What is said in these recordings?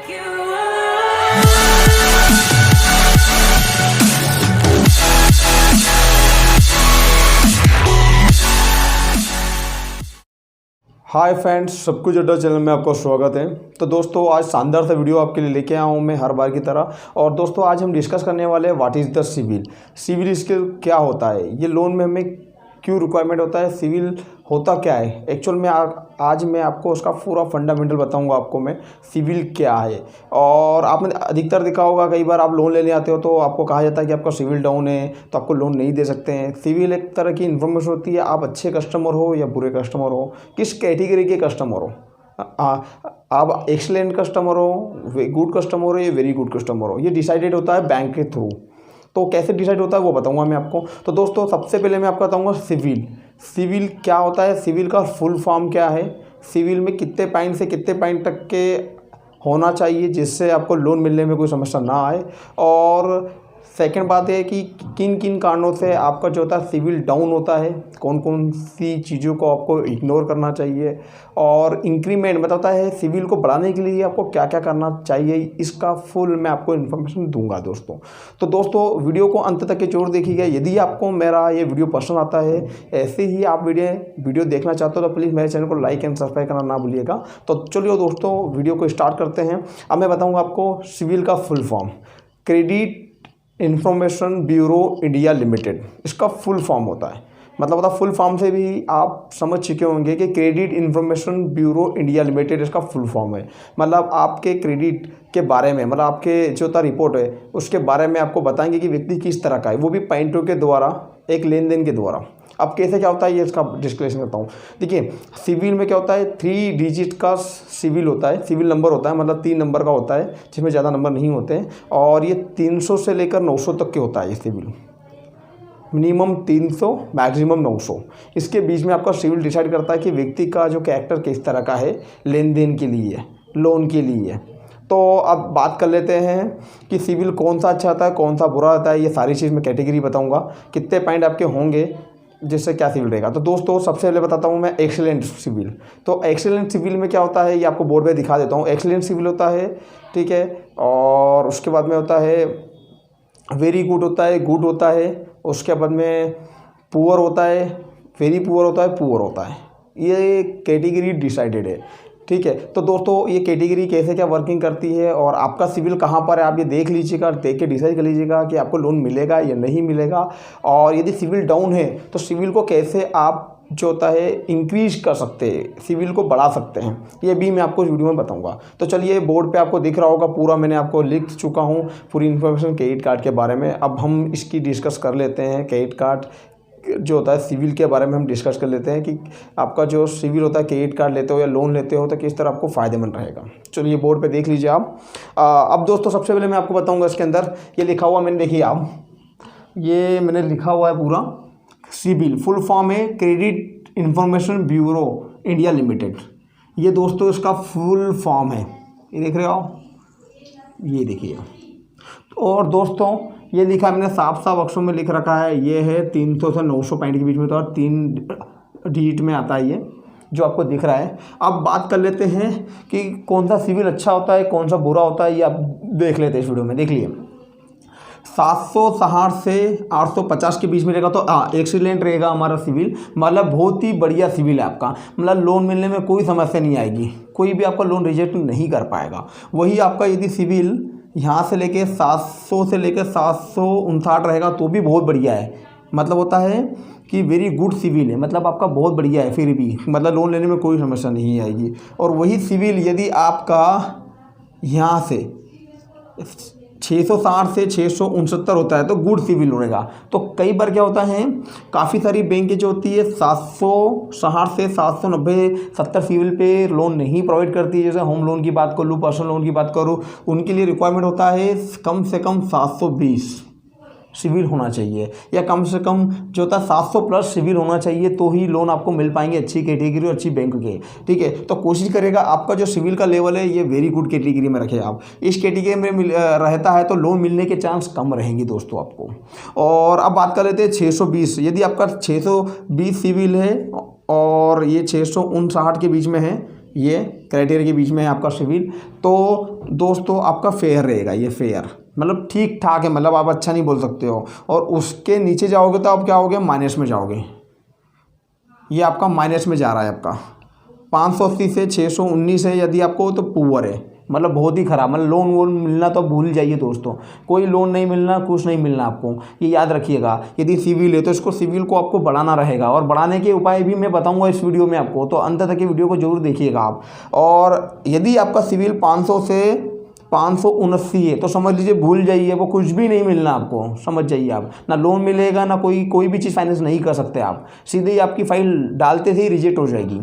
Hi friends, सब कुछ अड्डा चैनल में आपका स्वागत है। तो दोस्तों, आज शानदार सा वीडियो आपके लिए लेके आया हूँ मैं हर बार की तरह। और दोस्तों, आज हम डिस्कस करने वाले हैं what is the CIBIL score क्या होता है, ये लोन में हमें क्यों रिक्वायरमेंट होता है, सिविल होता क्या है एक्चुअल में। आज मैं आपको उसका पूरा फंडामेंटल बताऊंगा आपको मैं सिविल क्या है। और आपने अधिकतर देखा होगा, कई बार आप लोन लेने आते हो तो आपको कहा जाता है कि आपका सिविल डाउन है तो आपको लोन नहीं दे सकते हैं। सिविल एक तरह की इन्फॉर्मेशन होती है, आप अच्छे कस्टमर हो या बुरे कस्टमर हो, किस कैटेगरी के कस्टमर हो, आप एक्सीलेंट कस्टमर हो, गुड कस्टमर हो या वेरी गुड कस्टमर हो, ये डिसाइडेड होता है बैंक के थ्रू। तो कैसे डिसाइड होता है वो बताऊंगा मैं आपको। तो दोस्तों, सबसे पहले मैं आपको बताऊंगा सिविल क्या होता है, सिविल का फुल फॉर्म क्या है, सिविल में कितने पॉइंट से कितने पॉइंट तक के होना चाहिए जिससे आपको लोन मिलने में कोई समस्या ना आए। और सेकंड बात है कि किन किन कारणों से आपका जो होता है सिविल डाउन होता है, कौन कौन सी चीज़ों को आपको इग्नोर करना चाहिए। और इंक्रीमेंट मतलब होता है सिविल को बढ़ाने के लिए आपको क्या क्या करना चाहिए, इसका फुल मैं आपको इन्फॉर्मेशन दूंगा दोस्तों। तो दोस्तों, वीडियो को अंत तक के जरूर देखिएगा। यदि आपको मेरा ये वीडियो पसंद आता है, ऐसे ही आप वीडियो देखना चाहते हो तो प्लीज़ मेरे चैनल को लाइक एंड सब्सक्राइब करना ना भूलिएगा। तो चलिए दोस्तों, वीडियो को स्टार्ट करते हैं। अब मैं बताऊँगा आपको सिविल का full form, credit information bureau India limited, इसका फुल फॉर्म होता है। मतलब फुल फॉर्म से भी आप समझ चुके होंगे कि credit information bureau India limited इसका फुल फॉर्म है। मतलब आपके क्रेडिट के बारे में, मतलब आपके जो होता रिपोर्ट है उसके बारे में आपको बताएंगे कि व्यक्ति किस तरह का है, वो भी पॉइंटों के द्वारा, एक लेन देन के द्वारा। अब कैसे क्या होता है ये इसका डिस्क्लेशन करता हूँ। देखिए, सिविल में क्या होता है, 3 डिजिट का सिविल होता है, सिविल नंबर होता है, मतलब 3 नंबर का होता है जिसमें ज़्यादा नंबर नहीं होते हैं। और ये 300 से लेकर 900 तक के होता है ये सिविल, मिनिमम 300 मैक्सिमम 900। इसके बीच में आपका सिविल डिसाइड करता है कि व्यक्ति का जो कैरेक्टर किस तरह का है लेन देन के लिए, लोन के लिए। तो अब बात कर लेते हैं कि सिविल कौन सा अच्छा आता है, कौन सा बुरा आता है। ये सारी चीज़ मैं कैटेगरी बताऊंगा, कितने पॉइंट आपके होंगे जिससे क्या सिविल रहेगा। तो दोस्तों, सबसे पहले बताता हूँ मैं एक्सीलेंट सिविल। तो एक्सीलेंट सिविल में क्या होता है ये आपको बोर्ड पे दिखा देता हूँ। एक्सीलेंट सिविल होता है, ठीक है। और उसके बाद में होता है वेरी गुड होता है, गुड होता है। उसके बाद में पुअर होता है, वेरी पुअर होता है, पुअर होता है। ये कैटेगरी डिसाइडेड है, ठीक है। तो दोस्तों, ये कैटेगरी कैसे क्या वर्किंग करती है और आपका सिविल कहाँ पर है आप ये देख लीजिएगा, देख के डिसाइड कर लीजिएगा कि आपको लोन मिलेगा या नहीं मिलेगा। और यदि सिविल डाउन है तो सिविल को कैसे आप जो होता है इंक्रीज कर सकते हैं, सिविल को बढ़ा सकते हैं, ये भी मैं आपको इस वीडियो में बताऊंगा। तो चलिए, बोर्ड पे आपको दिख रहा होगा पूरा, मैंने आपको लिख चुका हूँ पूरी इन्फॉर्मेशन क्रेडिट कार्ड के बारे में। अब हम इसकी डिस्कस कर लेते हैं। क्रेडिट कार्ड जो होता है सिविल के बारे में हम डिस्कस कर लेते हैं कि आपका जो सिविल होता है, क्रेडिट कार्ड लेते हो या लोन लेते हो तो किस तरह आपको फ़ायदेमंद रहेगा। चलिए, बोर्ड पे देख लीजिए आप। अब दोस्तों, सबसे पहले मैं आपको बताऊंगा इसके अंदर ये लिखा हुआ, मैंने देखिए आप, ये मैंने लिखा हुआ है पूरा सिविल, फुल फॉर्म है credit information bureau India limited. ये दोस्तों इसका फुल फॉर्म है, ये देख रहे हो आप, ये देखिए। और दोस्तों, ये लिखा मैंने साफ साफ अक्षरों में लिख रखा है, ये है 300 से 900 पॉइंट के बीच में, तो 3 डिजिट में आता है ये जो आपको दिख रहा है। अब बात कर लेते हैं कि कौन सा सिविल अच्छा होता है, कौन सा बुरा होता है, ये आप देख लेते हैं इस वीडियो में। देख लिए, 760 से 850 के बीच में रहेगा तो एक्सीलेंट रहेगा हमारा सिविल, मतलब बहुत ही बढ़िया सिविल है आपका। मतलब लोन मिलने में कोई समस्या नहीं आएगी, कोई भी आपका लोन रिजेक्ट नहीं कर पाएगा। वही आपका यदि सिविल यहाँ से लेके 700 से लेकर 759 रहेगा तो भी बहुत बढ़िया है। मतलब होता है कि वेरी गुड सिविल है, मतलब आपका बहुत बढ़िया है, फिर भी मतलब लोन लेने में कोई समस्या नहीं आएगी। और वही सिविल यदि आपका यहाँ से 660 से 669 होता है तो गुड सिविल रहेगा। तो कई बार क्या होता है, काफ़ी सारी बैंकें जो होती है 760 से 790 70 सिविल पे लोन नहीं प्रोवाइड करती है। जैसे होम लोन की बात कर लूँ, पर्सनल लोन की बात करूँ, उनके लिए रिक्वायरमेंट होता है कम से कम 720 सिविल होना चाहिए, या कम से कम जो होता है 700 प्लस सिविल होना चाहिए, तो ही लोन आपको मिल पाएंगे अच्छी कैटेगरी और अच्छी बैंक के, ठीक है। तो कोशिश करेगा आपका जो सिविल का लेवल है ये वेरी गुड कैटेगरी में रखे आप। इस कैटेगरी में रहता है तो लोन मिलने के चांस कम रहेंगे दोस्तों आपको। और अब बात कर लेते हैं 620, यदि आपका 620 सिविल है और ये 659 के बीच में है, ये क्राइटेरिया के बीच में है आपका सिविल। तो दोस्तों आपका फेयर रहेगा, ये फेयर मतलब ठीक ठाक है, मतलब आप अच्छा नहीं बोल सकते हो। और उसके नीचे जाओगे तो आप क्या होगे, माइनस में जाओगे। ये आपका माइनस में जा रहा है आपका 580 से 619 है यदि आपको, तो पुअर है, मतलब बहुत ही ख़राब। मतलब लोन वोन मिलना तो भूल जाइए दोस्तों, कोई लोन नहीं मिलना, कुछ नहीं मिलना आपको, ये याद रखिएगा। यदि सिविल है तो इसको सिविल को आपको बढ़ाना रहेगा, और बढ़ाने के उपाय भी मैं बताऊंगा इस वीडियो में आपको, तो अंत तक की वीडियो को जरूर देखिएगा आप। और यदि आपका सिविल 500 से 579 है तो समझ लीजिए भूल जाइए, वो कुछ भी नहीं मिलना आपको, समझ जाइए आप। ना लोन मिलेगा, ना कोई भी चीज़ फाइनेंस नहीं कर सकते आप, सीधे ही आपकी फ़ाइल डालते ही रिजेक्ट हो जाएगी।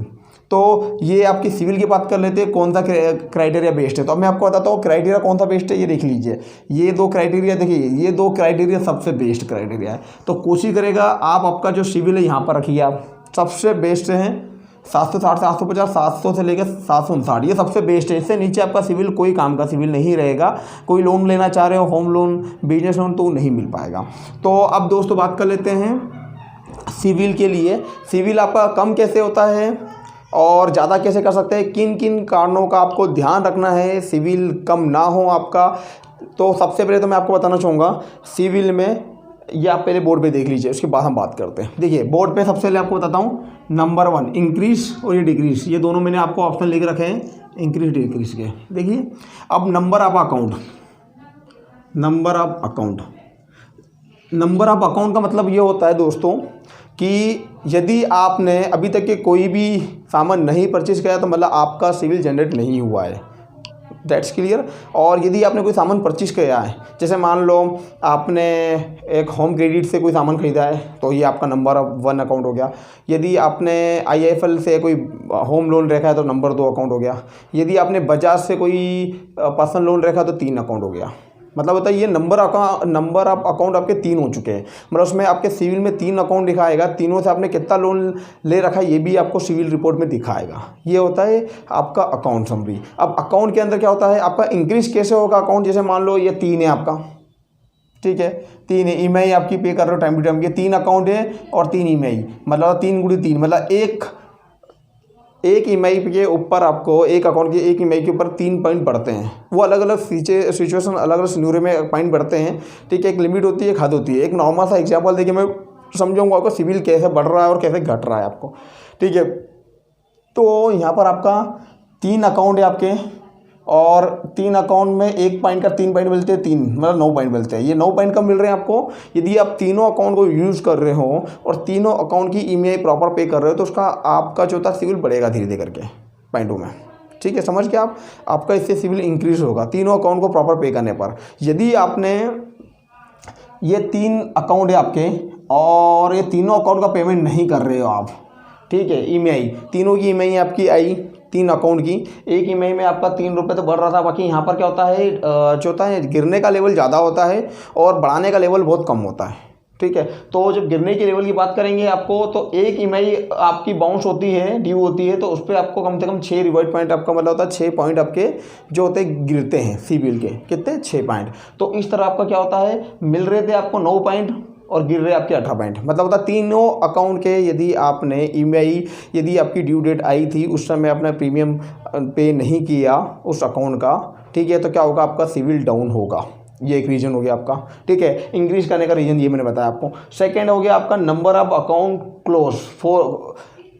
तो ये आपकी सिविल की बात कर लेते हैं, कौन सा क्राइटेरिया बेस्ड है। तो अब मैं आपको बताता हूँ क्राइटेरिया कौन सा बेस्ड है, ये देख लीजिए। ये 2 क्राइटेरिया देखिए, ये 2 क्राइटेरिया सबसे बेस्ट क्राइटेरिया है। तो कोशिश करेगा आप आपका जो सिविल है यहाँ पर रखिए, आप सबसे बेस्ट हैं 760 से 750, 700 से लेकर 759, ये सबसे बेस्ट है। इससे नीचे आपका सिविल कोई काम का सिविल नहीं रहेगा। कोई लोन लेना चाह रहे हो, होम लोन, बिजनेस लोन, तो नहीं मिल पाएगा। तो अब दोस्तों बात कर लेते हैं सिविल के लिए। सिविल आपका कम कैसे होता है और ज़्यादा कैसे कर सकते हैं, किन किन कारणों का आपको ध्यान रखना है सिविल कम ना हो आपका। तो सबसे पहले तो मैं आपको बताना चाहूँगा सिविल में, ये आप पहले बोर्ड पे देख लीजिए, उसके बाद हम बात करते हैं। देखिए बोर्ड पे सबसे पहले आपको बताता हूँ, नंबर 1 इंक्रीज और ये डिक्रीज, ये दोनों मैंने आपको ऑप्शन लिख रखे हैं इंक्रीज डिक्रीज के। देखिए अब number of account, number of account, number of account का मतलब ये होता है दोस्तों कि यदि आपने अभी तक के कोई भी सामान नहीं परचेज किया तो मतलब आपका सिविल जनरेट नहीं हुआ है, दैट्स क्लियर। और यदि आपने कोई सामान परचेज किया है, जैसे मान लो आपने एक होम क्रेडिट से कोई सामान खरीदा है, तो ये आपका नंबर 1 अकाउंट हो गया। यदि आपने IIFL से कोई होम लोन रखा है तो नंबर 2 अकाउंट हो गया। यदि आपने बजाज से कोई पर्सनल लोन रखा तो 3 अकाउंट हो गया। मतलब होता है ये नंबर ऑफ अकाउंट आपके 3 हो चुके हैं। मतलब उसमें आपके सिविल में 3 अकाउंट दिखाएगा, तीनों से आपने कितना लोन ले रखा है ये भी आपको सिविल रिपोर्ट में दिखाएगा। ये होता है आपका अकाउंट समरी। अब अकाउंट के अंदर क्या होता है आपका इंक्रीज कैसे होगा अकाउंट, जैसे मान लो ये 3 है आपका, ठीक है 3 है, EMI आपकी पे कर रहे हो टाइम टू टाइम, ये 3 अकाउंट है और 3 EMI, मतलब 3 × 3 मतलब एक EMI के ऊपर आपको, एक अकाउंट के एक EMI के ऊपर 3 पॉइंट बढ़ते हैं। वो अलग अलग सिचुएशन, अलग अलग सिनेरियो में पॉइंट बढ़ते हैं, ठीक है। एक लिमिट होती है, एक हद होती है। एक नॉर्मल सा एग्जांपल देखिए, मैं समझाऊंगा आपको सिविल कैसे बढ़ रहा है और कैसे घट रहा है आपको, ठीक है। तो यहाँ पर आपका 3 अकाउंट है आपके, और 3 अकाउंट में 1 पॉइंट का 3 पॉइंट मिलते हैं, 3 मतलब 9 पॉइंट मिलते हैं। ये 9 पॉइंट कब मिल रहे हैं आपको, यदि आप तीनों अकाउंट को यूज़ कर रहे हो और तीनों अकाउंट की EMI प्रॉपर पे कर रहे हो, तो उसका आपका जो था सिविल बढ़ेगा धीरे धीरे करके पॉइंटों में, ठीक है। समझ के आपका इससे सिविल इंक्रीज होगा तीनों अकाउंट को प्रॉपर पे करने पर। यदि आपने ये 3 अकाउंट है आपके और ये तीनों अकाउंट का पेमेंट नहीं कर रहे हो आप, ठीक है, EMI तीनों की EMI आपकी आई 3 अकाउंट की, एक EMI में आपका 3 रुपये तो बढ़ रहा था, बाकी यहाँ पर क्या होता है जो होता है गिरने का लेवल ज़्यादा होता है और बढ़ाने का लेवल बहुत कम होता है, ठीक है। तो जब गिरने के लेवल की बात करेंगे आपको, तो एक EMI आपकी बाउंस होती है, ड्यू होती है, तो उस पर आपको कम से कम 6 रिवर्ट पॉइंट आपका मतलब होता है 6 पॉइंट आपके जो होते हैं गिरते हैं सिविल के, कितने 6 पॉइंट। तो इस तरह आपका क्या होता है, मिल रहे थे आपको 9 पॉइंट और गिर रहे आपके 18 पॉइंट, मतलब होता तीनों अकाउंट के यदि आपने EMI, यदि आपकी ड्यू डेट आई थी उस समय आपने प्रीमियम पे नहीं किया उस अकाउंट का, ठीक है, तो क्या होगा आपका सिविल डाउन होगा। ये एक रीज़न हो गया आपका, ठीक है। इंक्रीज करने का रीज़न ये मैंने बताया आपको। सेकेंड हो गया आपका number of account close,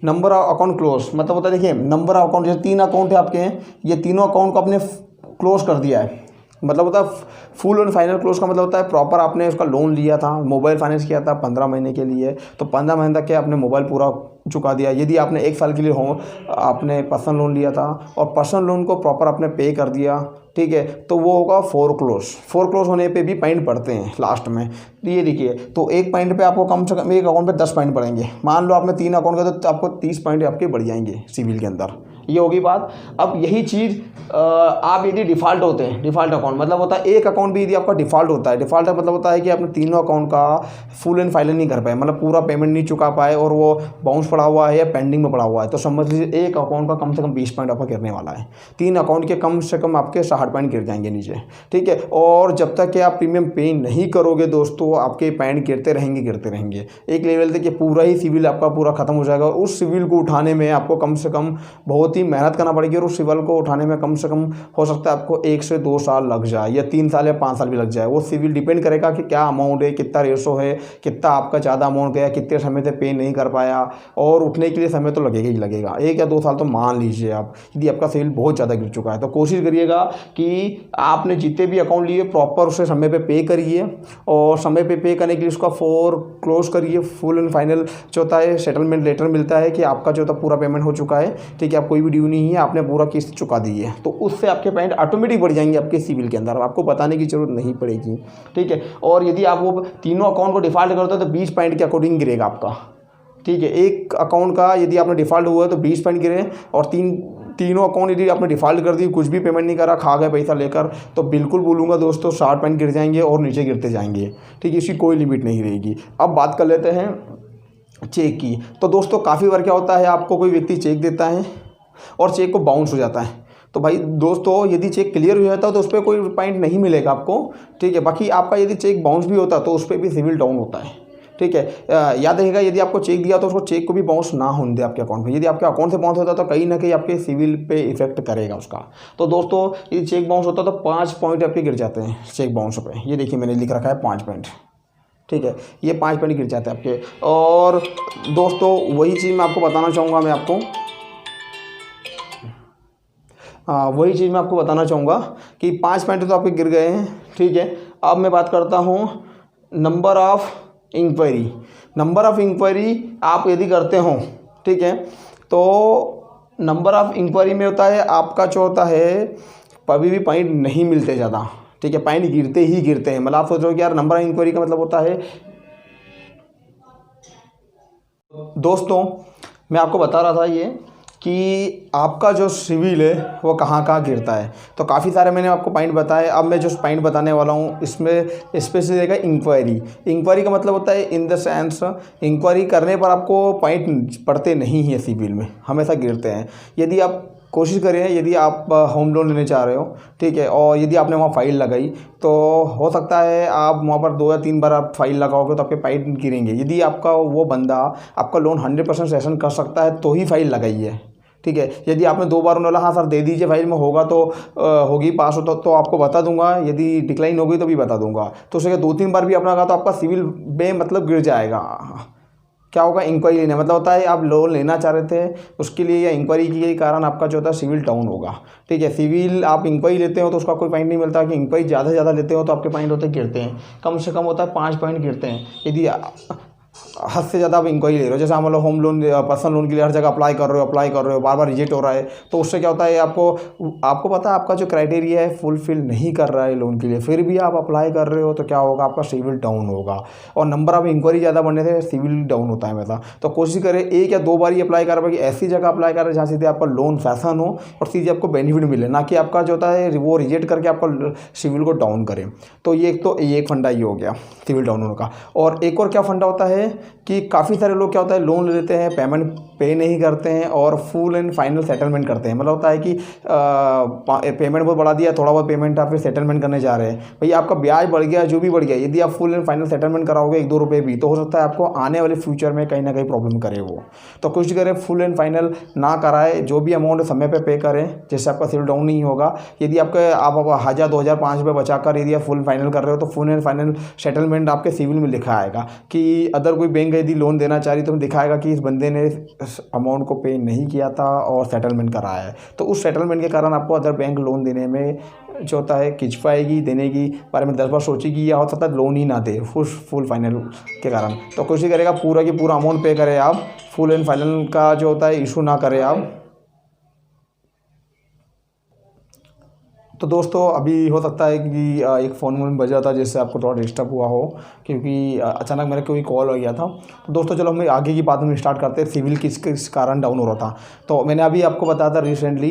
number of account close मतलब होता है, देखिए नंबर ऑफ अकाउंट, जैसे 3 अकाउंट है आपके हैं, ये तीनों अकाउंट को आपने क्लोज कर दिया है, मतलब होता है फुल एंड फाइनल क्लोज का मतलब होता है प्रॉपर आपने उसका लोन लिया था, मोबाइल फाइनेंस किया था 15 महीने के लिए, तो 15 महीने तक के आपने मोबाइल पूरा चुका दिया। यदि आपने 1 साल के लिए हो आपने पर्सनल लोन लिया था और पर्सनल लोन को प्रॉपर आपने पे कर दिया, ठीक है, तो वो होगा फोरक्लोज होने पे भी पॉइंट पड़ते हैं लास्ट में। ये देखिए, तो 1 पॉइंट पे आपको कम से कम एक अकाउंट पे 10 पॉइंट पड़ेंगे। मान लो आपने 3 अकाउंट का, तो आपको 30 पॉइंट आपके बढ़ जाएंगे सिविल के अंदर। ये होगी बात। अब यही चीज़ आप यदि डिफ़ॉल्ट होते हैं, डिफ़ॉल्ट अकाउंट मतलब होता है एक अकाउंट भी यदि आपका डिफ़ॉल्ट होता है, डिफ़ॉल्ट मतलब होता है कि आपने तीनों अकाउंट का फुल एंड फाइनल नहीं कर पाए, मतलब पूरा पेमेंट नहीं चुका पाए और वो बाउंस पड़ा हुआ है या पेंडिंग में पड़ा हुआ है, तो समझ लीजिए एक अकाउंट का कम से कम 20 पॉइंट आपका गिरने वाला है। 3 अकाउंट के कम से कम आपके 60 पॉइंट गिर जाएंगे नीचे, ठीक है। और जब तक कि आप प्रीमियम पे नहीं करोगे दोस्तों, आपके पॉइंट गिरते रहेंगे। एक लेवल तक ये पूरा ही सिविल आपका पूरा खत्म हो जाएगा और उस सिविल को उठाने में आपको कम से कम बहुत ही काफ़ी मेहनत करना पड़ेगी और उस सिविल को उठाने में कम से कम हो सकता है आपको 1 से 2 साल लग जाए, या 3 साल या 5 साल भी लग जाए। वो सिविल डिपेंड करेगा कि क्या अमाउंट है, कितना रेशो है, कितना आपका ज़्यादा अमाउंट गया, कितने समय से पे नहीं कर पाया, और उठने के लिए समय तो लगेगा ही लगेगा। 1 या 2 साल तो मान लीजिए आप, यदि आपका सिविल बहुत ज़्यादा गिर चुका है। तो कोशिश करिएगा कि आपने जितने भी अकाउंट लिए प्रॉपर उसे समय पे पे करिए, और समय पे पे करने के लिए उसका क्लोज करिए। फुल एंड फाइनल जो होता है सेटलमेंट लेटर मिलता है कि आपका जो था पूरा पेमेंट हो चुका है, ठीक है, आप कोई भी ड्यू नहीं है, आपने पूरा किस्त चुका दी है। तो उससे आपके पॉइंट ऑटोमेटिक बढ़ जाएंगे आपके सिविल के अंदर, आपको बताने की जरूरत नहीं पड़ेगी, ठीक है। और यदि आप वो तीनों अकाउंट को डिफॉल्ट करते हो तो 20 पॉइंट के अकॉर्डिंग गिरेगा आपका, ठीक है। एक अकाउंट का यदि आपने डिफ़ॉल्ट हुआ है तो 20 पॉइंट गिरे, और तीनों अकाउंट यदि आपने डिफ़ॉल्ट कर दी, कुछ भी पेमेंट नहीं करा, खा गए पैसा लेकर, तो बिल्कुल बोलूँगा दोस्तों 60 पॉइंट गिर जाएंगे और नीचे गिरते जाएंगे, ठीक है। इसकी कोई लिमिट नहीं रहेगी। अब बात कर लेते हैं चेक की। तो दोस्तों काफ़ी बार क्या होता है, आपको कोई व्यक्ति चेक देता है और चेक को बाउंस हो जाता है। तो भाई दोस्तों यदि चेक क्लियर हो जाता है तो उस पर कोई पॉइंट नहीं मिलेगा आपको, ठीक है। बाकी आपका यदि चेक बाउंस भी होता है तो उस पर भी सिविल डाउन होता है, ठीक है। याद रखिएगा यदि आपको चेक दिया तो उसको चेक को भी बाउंस ना होने दे आपके अकाउंट में। यदि आपके अकाउंट से बाउंस होता तो कहीं ना कहीं आपके सिविल पे इफेक्ट करेगा उसका। तो दोस्तों यदि चेक बाउंस होता तो 5 पॉइंट आपके गिर जाते हैं चेक बाउंस पे। ये देखिए मैंने लिख रखा है 5 पॉइंट, ठीक है, ये 5 पॉइंट गिर जाते हैं आपके। और दोस्तों वही चीज़ मैं आपको बताना चाहूँगा, वही चीज़ मैं आपको बताना चाहूँगा कि 5 पॉइंट तो आपके गिर गए हैं, ठीक है। अब मैं बात करता हूँ number of inquiry. Number of inquiry आप यदि करते हो, ठीक है, तो नंबर ऑफ़ इंक्वायरी में होता है आपका जो होता है कभी भी पॉइंट नहीं मिलते ज़्यादा, ठीक है, पॉइंट गिरते ही गिरते हैं। मतलब आप सोच रहे हो कि यार नंबर ऑफ़ इंक्वायरी का मतलब होता है, दोस्तों मैं आपको बता रहा था ये कि आपका जो सिविल है वो कहाँ कहाँ गिरता है। तो काफ़ी सारे मैंने आपको पॉइंट बताए। अब मैं जो पॉइंट बताने वाला हूँ इसमें स्पेशली रहेगा इंक्वायरी। इंक्वायरी का मतलब होता है इन द सेंस इंक्वायरी करने पर आपको पॉइंट पड़ते नहीं हैं सिविल में, हमेशा गिरते हैं। यदि आप कोशिश करें, यदि आप होम लोन लेने चाह रहे हो, ठीक है, और यदि आपने वहाँ फ़ाइल लगाई तो हो सकता है आप वहाँ पर 2 या 3 बार आप फाइल लगाओगे तो आपके पॉइंट गिरेंगे। यदि आपका वो बंदा आपका लोन 100% सेशन कर सकता है तो ही फाइल लगाइए, ठीक है। यदि आपने 2 बार बोला हाँ सर दे दीजिए फाइल में होगा तो होगी पास हो तो आपको बता दूंगा, यदि डिक्लाइन होगी तो भी बता दूंगा। तो उसके 2-3 बार भी अपना कहा तो आपका सिविल मतलब गिर जाएगा। क्या होगा, इंक्वायरी लेना मतलब होता है आप लोन लेना चाह रहे थे उसके लिए, या इंक्वायरी के कारण आपका जो होता है सिविल डाउन होगा, ठीक है। सिविल आप इंक्वायरी लेते हो तो उसका कोई पॉइंट नहीं मिलता, कि इंक्वायरी ज़्यादा से ज़्यादा लेते हो तो आपके पॉइंट होते गिरते हैं, कम से कम होता है 5 पॉइंट गिरते हैं। यदि हद से ज़्यादा आप इंक्वायरी ले रहे हो, जैसे हम लोग होम लोन पर्सनल लोन के लिए हर जगह अप्लाई कर रहे हो, बार बार रिजेक्ट हो रहा है, तो उससे क्या होता है आपको पता है आपका जो क्राइटेरिया है फुलफिल नहीं कर रहा है लोन के लिए, फिर भी आप अप्लाई कर रहे हो तो क्या होगा, आपका सिविल डाउन होगा। और नंबर ऑफ इंक्वायरी ज़्यादा बढ़ने से सिविल डाउन होता है हमेशा। तो कोशिश करें 1 या 2 बार ही अप्लाई कर पाए, ऐसी जगह अप्लाई करें जहाँ सीधे आपका लोन फैसन हो और सीधे आपको बेनिफिट मिले, ना कि आपका जो होता है वो रिजेक्ट करके आपका सिविल को डाउन करें। तो ये एक फंडा ये हो गया सिविल डाउन होने का। और एक और क्या फंडा होता है कि काफ़ी सारे लोग क्या होता है लोन लेते हैं, पेमेंट पे नहीं करते हैं और फुल एंड फाइनल सेटलमेंट करते हैं। मतलब होता है कि पेमेंट बहुत बढ़ा दिया, थोड़ा बहुत पेमेंट आप फिर सेटलमेंट करने जा रहे हैं, भैया आपका ब्याज बढ़ गया, जो भी बढ़ गया, यदि आप फुल एंड फाइनल सेटलमेंट कराओगे 1-2 रुपये भी, तो हो सकता है आपको आने वाले फ्यूचर में कहीं ना कहीं प्रॉब्लम करे वो। तो कोशिश करें फुल एंड फाइनल ना कराए, जो भी अमाउंट समय पर पे करें, जिससे आपका सिविल डाउन नहीं होगा। यदि आप 1000, 2000, 5,000 बचाकर यदि आप फुल फाइनल कर रहे हो तो फुल एंड फाइनल सेटलमेंट आपके सिविल में लिखा आएगा। कि अदर कोई बैंक यदि लोन देना चाह रही तो दिखाएगा कि इस बंदे ने अमाउंट को पे नहीं किया था और सेटलमेंट कराया है, तो उस सेटलमेंट के कारण आपको अदर बैंक लोन देने में जो होता है खिंचवाएगी, देने की बारे में 10 बार सोचेगी, या हो सकता है लोन ही ना दे फुल फाइनल के कारण। तो कोशिश करेगा पूरा की पूरा अमाउंट पे करें आप, फुल एंड फाइनल का जो होता है इशू ना करें आप। तो दोस्तों अभी हो सकता है कि एक फ़ोन बजा था जिससे आपको थोड़ा डिस्टर्ब हुआ हो, क्योंकि अचानक मेरे कोई कॉल हो गया था। तो दोस्तों चलो हम आगे की बात में स्टार्ट करते हैं, सिविल किस कारण डाउन हो रहा था। तो मैंने अभी आपको बताया था रिसेंटली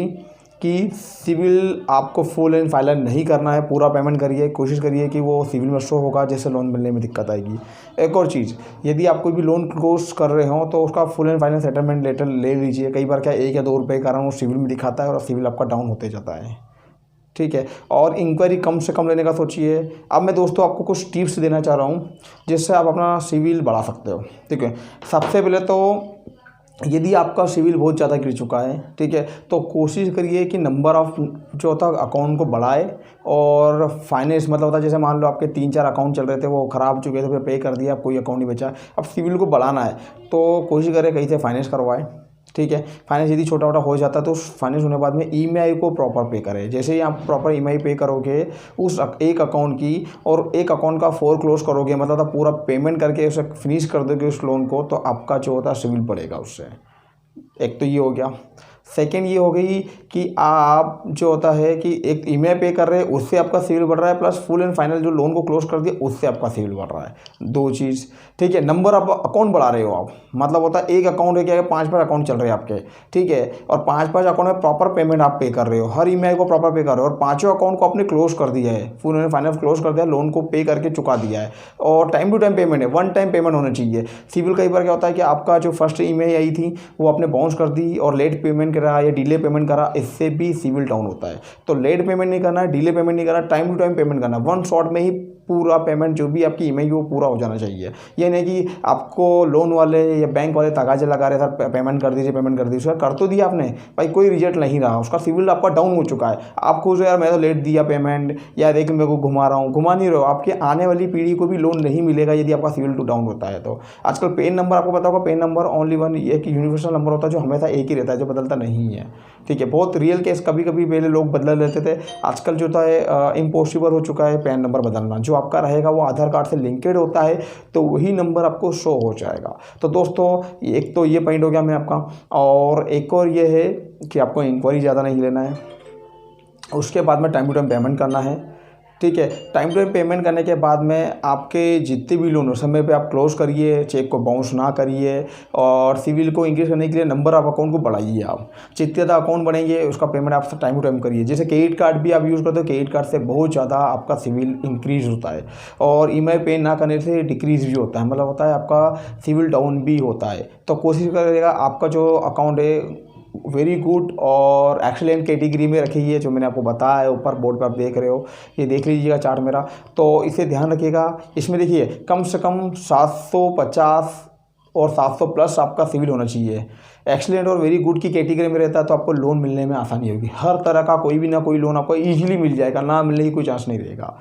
कि सिविल आपको फुल एंड फाइनल नहीं करना है, पूरा पेमेंट करिए, कोशिश करिए कि वो सिविल में शो होगा, जैसे लोन मिलने में दिक्कत आएगी। एक और चीज़, यदि आप कोई भी लोन क्लोज कर रहे हो तो उसका full and final settlement letter ले लीजिए। कई बार क्या 1 या 2 रुपये के कारण वो सिविल में दिखाता है और सिविल आपका डाउन होते जाता है, ठीक है। और इंक्वायरी कम से कम लेने का सोचिए। अब मैं दोस्तों आपको कुछ टिप्स देना चाह रहा हूँ जिससे आप अपना सिविल बढ़ा सकते हो, ठीक है। सबसे पहले तो यदि आपका सिविल बहुत ज़्यादा गिर चुका है, ठीक है, तो कोशिश करिए कि नंबर ऑफ़ जो होता है अकाउंट को बढ़ाए। और फाइनेंस मतलब होता है जैसे मान लो आपके 3-4 अकाउंट चल रहे थे, वो ख़राब हो चुके थे, फिर पे कर दिया, अब कोई अकाउंट नहीं बचा, अब सिविल को बढ़ाना है तो कोशिश करें कहीं से फाइनेंस करवाएं, ठीक है। फाइनेंस यदि छोटा मोटा हो जाता है तो फाइनेंस होने के बाद में ईएमआई को प्रॉपर पे करें। जैसे ही आप प्रॉपर ईएमआई पे करोगे उस एक अकाउंट की, और एक अकाउंट का फोरक्लोज करोगे, मतलब पूरा पेमेंट करके उसे फिनिश कर दोगे उस लोन को, तो आपका जो होता है सिविल बढ़ेगा उससे। एक तो ये हो गया। सेकेंड ये हो गई कि आप जो होता है कि एक ईएमआई पे कर रहे हैं उससे आपका सिविल बढ़ रहा है, प्लस फुल एंड फाइनल जो लोन को क्लोज कर दिया उससे आपका सिविल बढ़ रहा है। दो चीज़, ठीक है। नंबर आप अकाउंट बढ़ा रहे हो आप, मतलब होता है एक अकाउंट है क्या, 5-5 अकाउंट चल रहे हैं आपके, ठीक है, और 5-5 अकाउंट में प्रॉपर पेमेंट आप पे कर रहे हो, हर ईएमआई को प्रॉपर पे कर रहे हो, और पाँचों अकाउंट को आपने क्लोज कर दिया है, फुल एंड फाइनल क्लोज कर दिया, लोन को पे करके चुका दिया है, और टाइम टू टाइम पेमेंट है, वन टाइम पेमेंट होना चाहिए। सिविल कई बार क्या होता है कि आपका जो फर्स्ट ईएमआई आई थी वो आपने बाउंस कर दी और लेट पेमेंट करा या डिले पेमेंट करा, इससे भी सिविल डाउन होता है। तो लेट पेमेंट नहीं करना, डिले पेमेंट नहीं करना, टाइम टू टाइम पेमेंट करना, वन शॉट में ही पूरा पेमेंट जो भी आपकी ईएमआई वो पूरा हो जाना चाहिए। ये नहीं कि आपको लोन वाले या बैंक वाले तगाजे लगा रहे सर पेमेंट कर दीजिए, पेमेंट कर दीजिए, सर कर तो दिया आपने भाई, कोई रिजल्ट नहीं रहा, उसका सिविल आपका डाउन हो चुका है। आप खुश हो यार मैं तो लेट दिया पेमेंट, या देख मेरे को घुमा रहा हूँ, घुमा नहीं रहे हो, आपके आने वाली पीढ़ी को भी लोन नहीं मिलेगा यदि आपका सिविल टू डाउन होता है। तो आजकल पेन नंबर आपको पता होगा, पेन नंबर ओनली वन एक यूनिवर्सल नंबर होता है जो हमेशा एक ही रहता है, जो बदलता नहीं है, ठीक है। बहुत रियल केस कभी कभी पहले लोग बदल लेते थे, आजकल जो होता है इम्पॉसिबल हो चुका है पैन नंबर बदलना। जो आपका रहेगा वो आधार कार्ड से लिंकेड होता है, तो वही नंबर आपको शो हो जाएगा। तो दोस्तों एक तो ये पॉइंट हो गया मैं आपका, और एक और ये है कि आपको इंक्वायरी ज़्यादा नहीं लेना है, उसके बाद में टाइम टू टाइम पेमेंट करना है, ठीक है। टाइम टू टाइम पेमेंट करने के बाद में आपके जितने भी लोन हो समय पे आप क्लोज करिए, चेक को बाउंस ना करिए, और सिविल को इंक्रीज करने के लिए नंबर ऑफ अकाउंट को बढ़ाइए। आप जितने ज़्यादा अकाउंट बढ़ेंगे उसका पेमेंट आप टाइम टू टाइम करिए। जैसे क्रेडिट कार्ड भी आप यूज़ करते हो, क्रेडिट कार्ड से बहुत ज़्यादा आपका सिविल इंक्रीज होता है, और ईएमआई पे ना करने से डिक्रीज भी होता है, मतलब होता है आपका सिविल डाउन भी होता है। तो कोशिश करिएगा आपका जो अकाउंट है वेरी गुड और एक्सीलेंट कैटेगरी में रखिए, जो मैंने आपको बताया है ऊपर बोर्ड पे आप देख रहे हो, ये देख लीजिएगा चार्ट मेरा, तो इसे ध्यान रखिएगा। इसमें देखिए कम से कम 750 और 700 प्लस आपका सिविल होना चाहिए। एक्सीलेंट और वेरी गुड की कैटेगरी में रहता है तो आपको लोन मिलने में आसानी होगी, हर तरह का कोई भी ना कोई लोन आपको ईजिली मिल जाएगा, ना मिलने की कोई चांस नहीं रहेगा,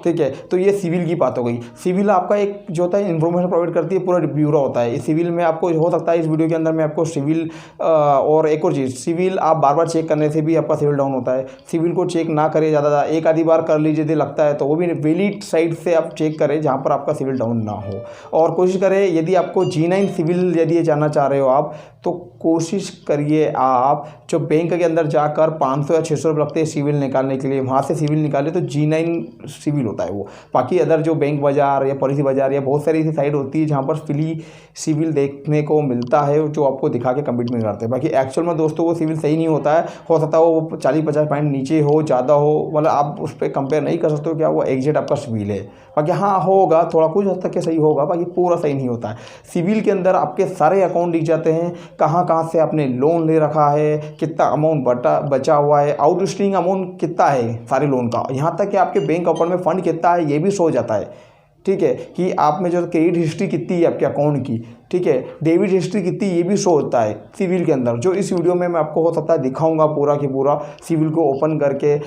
ठीक है। तो ये सिविल की बात हो गई। सिविल आपका एक जो होता है इन्फॉर्मेशन प्रोवाइड करती है, पूरा ब्यूरो होता है। इस सिविल में आपको हो सकता है इस वीडियो के अंदर मैं आपको सिविल और एक और चीज़, सिविल आप बार बार चेक करने से भी आपका सिविल डाउन होता है। सिविल को चेक ना करें ज़्यादा, एक आधी बार कर लीजिए यदि लगता है तो, वो भी वैलिड साइट से आप चेक करें जहाँ पर आपका सिविल डाउन ना हो। और कोशिश करें यदि आपको G9 सिविल यदि जानना चाह रहे हो आप, तो कोशिश करिए आप जो बैंक के अंदर जाकर 500 या 600 रुपये लगते हैं सिविल निकालने के लिए, वहाँ से सिविल निकाले तो G9 सिविल होता है वो। बाकी अदर जो बैंक बाज़ार या पॉलिसी बाज़ार या बहुत सारी ऐसी साइट होती है जहाँ पर फ्री सिविल देखने को मिलता है, जो आपको दिखा के कमिटमेंट करते हैं। बाकी एक्चुअल में दोस्तों वो सिविल सही नहीं होता है, हो सकता है वो 40-50 पॉइंट नीचे हो, ज़्यादा हो, मतलब आप उस पर कंपेयर नहीं कर सकते हो क्या वो एग्जैक्ट आपका सिविल है। बाकी हाँ होगा थोड़ा कुछ हद तक के सही होगा, बाकी पूरा सही नहीं होता है। सिविल के अंदर आपके सारे अकाउंट दिख जाते हैं, कहाँ कहाँ से आपने लोन ले रखा है, कितना अमाउंट बचा हुआ है, आउटस्टैंडिंग अमाउंट कितना है सारे लोन का, यहाँ तक कि आपके बैंक अकाउंट में फ़ंड कितना है ये भी शो हो जाता है, ठीक है। कि आप में जो क्रेडिट हिस्ट्री कितनी है आपके अकाउंट की, ठीक है, डेबिट हिस्ट्री कितनी ये भी शो होता है सिविल के अंदर, जो इस वीडियो में मैं आपको हो सकता है दिखाऊंगा पूरा की पूरा सिविल को ओपन करके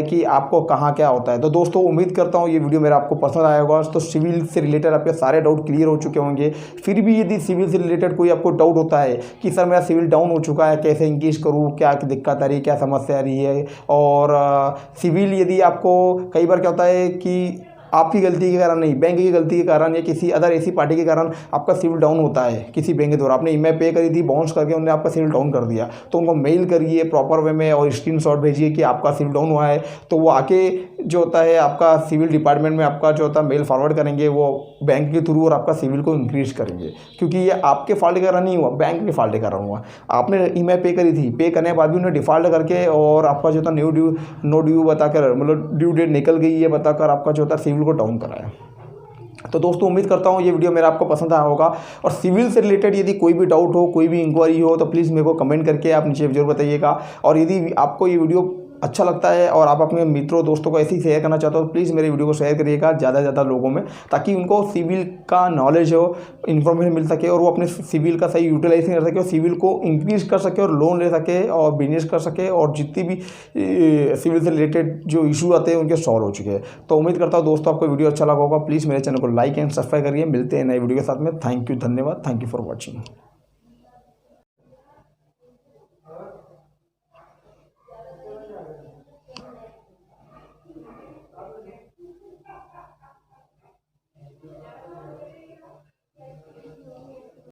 कि आपको कहाँ क्या होता है। तो दोस्तों उम्मीद करता हूँ ये वीडियो मेरा आपको पसंद आया होगा। तो सिविल से रिलेटेड आपके सारे डाउट क्लियर हो चुके होंगे। फिर भी यदि सिविल से रिलेटेड कोई आपको डाउट होता है कि सर मेरा सिविल डाउन हो चुका है, कैसे इंक्रीज करूँ, क्या दिक्कत आ रही है, क्या समस्या आ रही है, और सिविल यदि आपको कई बार क्या होता है कि आपकी गलती के कारण नहीं, बैंक की गलती के कारण या किसी अदर ऐसी पार्टी के कारण आपका सिविल डाउन होता है किसी बैंक के द्वारा, आपने ईएमआई पे करी थी, बाउंस करके उन्होंने आपका सिविल डाउन कर दिया, तो उनको मेल करिए प्रॉपर वे में और स्क्रीनशॉट भेजिए कि आपका सिविल डाउन हुआ है। तो वो आके जो होता है आपका सिविल डिपार्टमेंट में आपका जो होता है मेल फॉरवर्ड करेंगे वो बैंक के थ्रू, और आपका सिविल को इंक्रीज करेंगे, क्योंकि ये आपके फॉल्ट के कारण नहीं हुआ, बैंक के फॉल्ट के कारण हुआ। आपने ईएमआई पे करी थी, पे करने के बाद भी उन्हें डिफॉल्ट करके और आपका जो था नो ड्यू बताकर, मतलब ड्यू डेट निकल गई है बताकर आपका जो होता है सिविल को डाउन कराया। तो दोस्तों उम्मीद करता हूँ ये वीडियो मेरा आपको पसंद आया होगा, और सिविल से रिलेटेड यदि कोई भी डाउट हो, कोई भी इंक्वायरी हो, तो प्लीज़ मेरे को कमेंट करके आप नीचे जरूर बताइएगा। और यदि आपको ये वीडियो अच्छा लगता है और आप अपने मित्रों दोस्तों को ऐसे ही शेयर करना चाहते हो तो प्लीज़ मेरे वीडियो को शेयर करिएगा ज़्यादा से ज़्यादा लोगों में, ताकि उनको सिविल का नॉलेज हो, इन्फॉर्मेशन मिल सके और वो अपने सिविल का सही यूटिलाइजेशन कर सके और सिविल को इंक्रीज कर सके और लोन ले सके और बिजनेस कर सके और जितनी भी सिविल से रिलेटेड जो इशू आते हैं उनके सॉल्व हो चुके हैं। तो उम्मीद करता हूँ दोस्तों आपको वीडियो अच्छा लगा होगा। प्लीज़ मेरे चैनल को लाइक एंड सब्सक्राइब करिए। मिलते हैं नए वीडियो के साथ में। थैंक यू, धन्यवाद, थैंक यू फॉर वॉचिंग।